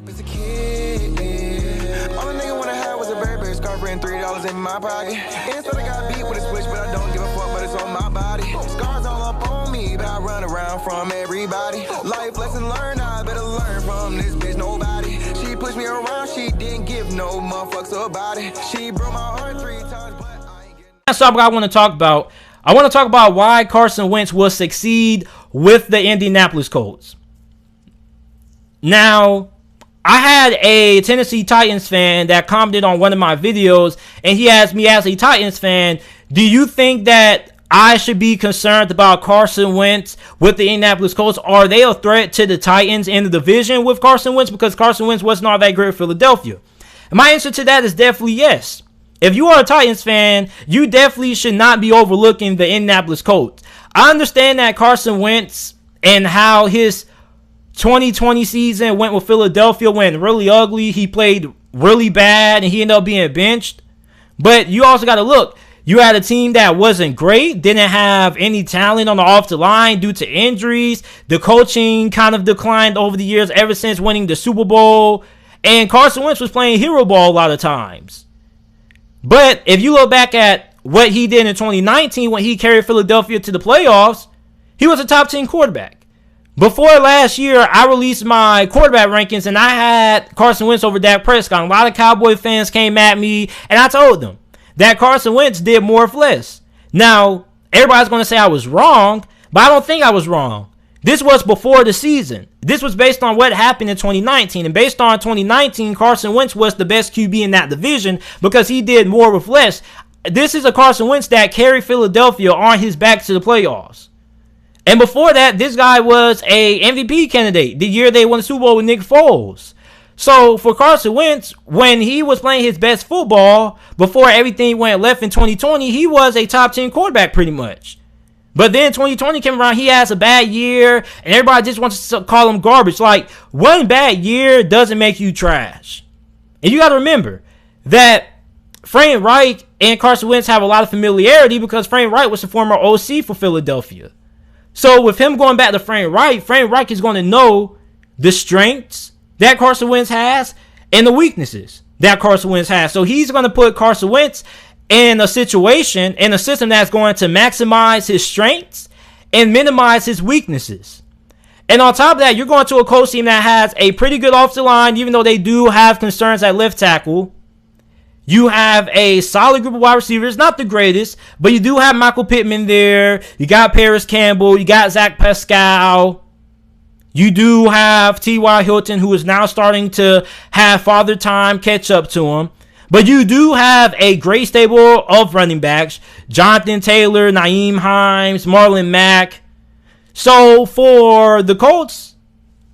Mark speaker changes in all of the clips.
Speaker 1: As a kid, all a nigga wanna have was a Burberry scarf and $3 in my pocket. Instead I got beat with a switch, but I don't give a fuck, but it's on my body. Scars all up on me, but I run around from everybody. Life lesson learned, I better learn from this bitch, nobody. She pushed me around, she didn't give no motherfucks about it. She broke my heart 3 times, but I ain't getting...
Speaker 2: That's what I want to talk about. I want to talk about why Carson Wentz will succeed with the Indianapolis Colts. Now, I had a Tennessee Titans fan that commented on one of my videos, and he asked me, as a Titans fan, do you think that I should be concerned about Carson Wentz with the Indianapolis Colts? Are they a threat to the Titans in the division with Carson Wentz? Because Carson Wentz wasn't all that great at Philadelphia. And my answer to that is definitely yes. If you are a Titans fan, you definitely should not be overlooking the Indianapolis Colts. I understand that Carson Wentz and how his 2020 season went with Philadelphia went really ugly. He played really bad and he ended up being benched. But you also got to look. You had a team that wasn't great, didn't have any talent on the offensive line due to injuries. The coaching kind of declined over the years ever since winning the Super Bowl. And Carson Wentz was playing hero ball a lot of times. But if you look back at what he did in 2019 when he carried Philadelphia to the playoffs, he was a top 10 quarterback. Before last year, I released my quarterback rankings, and I had Carson Wentz over Dak Prescott. A lot of Cowboy fans came at me, and I told them that Carson Wentz did more with less. Now, everybody's going to say I was wrong, but I don't think I was wrong. This was before the season. This was based on what happened in 2019. And based on 2019, Carson Wentz was the best QB in that division because he did more with less. This is a Carson Wentz that carried Philadelphia on his back to the playoffs. And before that, this guy was a MVP candidate the year they won the Super Bowl with Nick Foles. So for Carson Wentz, when he was playing his best football, before everything went left in 2020, he was a top 10 quarterback pretty much. But then 2020 came around, he has a bad year, and everybody just wants to call him garbage. Like, one bad year doesn't make you trash. And you got to remember that Frank Reich and Carson Wentz have a lot of familiarity because Frank Reich was the former OC for Philadelphia. So with him going back to Frank Reich is going to know the strengths that Carson Wentz has and the weaknesses that Carson Wentz has. So he's going to put Carson Wentz in a situation, in a system that's going to maximize his strengths and minimize his weaknesses. And on top of that, you're going to a Colts team that has a pretty good offensive line, even though they do have concerns at left tackle. You have a solid group of wide receivers, not the greatest, but you do have Michael Pittman there. You got Paris Campbell. You got Zach Pascal. You do have T.Y. Hilton, who is now starting to have father time catch up to him. But you do have a great stable of running backs. Jonathan Taylor, Nyheim Hines, Marlon Mack. So for the Colts,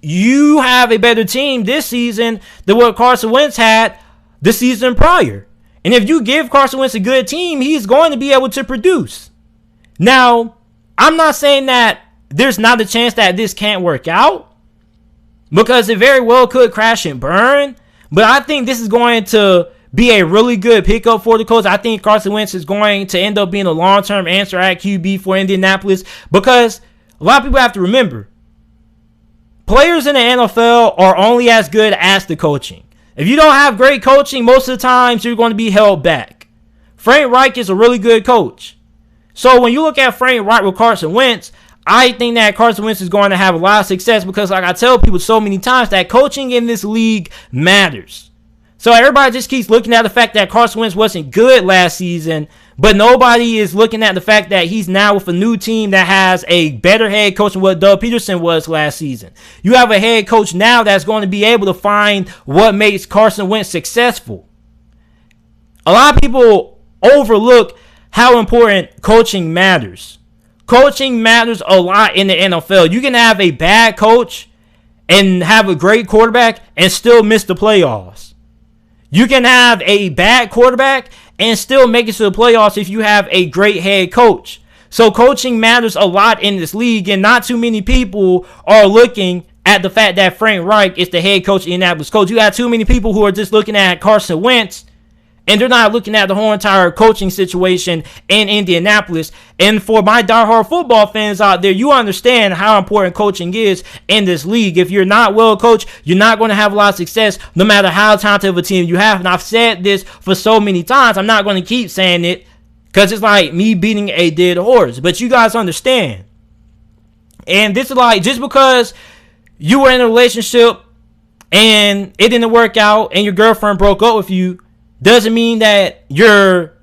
Speaker 2: you have a better team this season than what Carson Wentz had the season prior. And if you give Carson Wentz a good team, he's going to be able to produce. Now, I'm not saying that there's not a chance that this can't work out, because it very well could crash and burn. But I think this is going to be a really good pickup for the Colts. I think Carson Wentz is going to end up being a long-term answer at QB for Indianapolis, because a lot of people have to remember, players in the NFL are only as good as the coaching. If you don't have great coaching, most of the times you're going to be held back. Frank Reich is a really good coach. So when you look at Frank Reich with Carson Wentz, I think that Carson Wentz is going to have a lot of success because, like I tell people so many times, that coaching in this league matters. So everybody just keeps looking at the fact that Carson Wentz wasn't good last season, but nobody is looking at the fact that he's now with a new team that has a better head coach than what Doug Peterson was last season. You have a head coach now that's going to be able to find what makes Carson Wentz successful. A lot of people overlook how important coaching matters. Coaching matters a lot in the NFL. You can have a bad coach and have a great quarterback and still miss the playoffs. You can have a bad quarterback and still make it to the playoffs if you have a great head coach. So coaching matters a lot in this league, and not too many people are looking at the fact that Frank Reich is the head coach of the Indianapolis Colts. You got too many people who are just looking at Carson Wentz And they're not looking at the whole entire coaching situation in Indianapolis. And for my diehard football fans out there, you understand how important coaching is in this league. If you're not well coached, you're not going to have a lot of success no matter how talented of a team you have. And I've said this for so many times. I'm not going to keep saying it because it's like me beating a dead horse. But you guys understand. And this is like, just because you were in a relationship and it didn't work out and your girlfriend broke up with you, doesn't mean that you're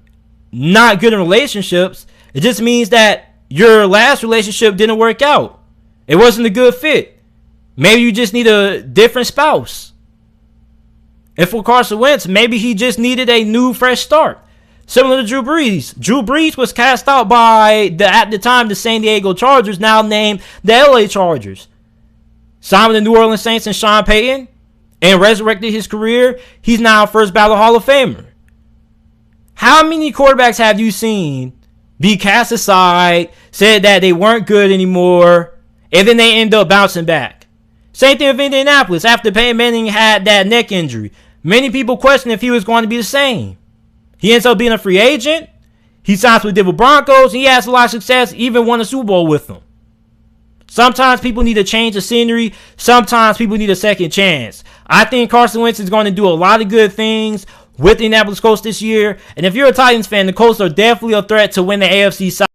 Speaker 2: not good in relationships. It just means that your last relationship didn't work out. It wasn't a good fit. Maybe you just need a different spouse. And for Carson Wentz, maybe he just needed a new, fresh start. Similar to Drew Brees. Drew Brees was cast out by, at the time, the San Diego Chargers, now named the LA Chargers. Signed with the New Orleans Saints and Sean Payton, and resurrected his career. He's now a first ballot Hall of Famer. How many quarterbacks have you seen be cast aside, said that they weren't good anymore, and then they end up bouncing back? Same thing with Indianapolis. After Peyton Manning had that neck injury, many people questioned if he was going to be the same. He ends up being a free agent. He signs with the Denver Broncos. He has a lot of success, even won a Super Bowl with them. Sometimes people need a change of scenery. Sometimes people need a second chance. I think Carson Wentz is going to do a lot of good things with the Indianapolis Colts this year. And if you're a Titans fan, the Colts are definitely a threat to win the AFC South.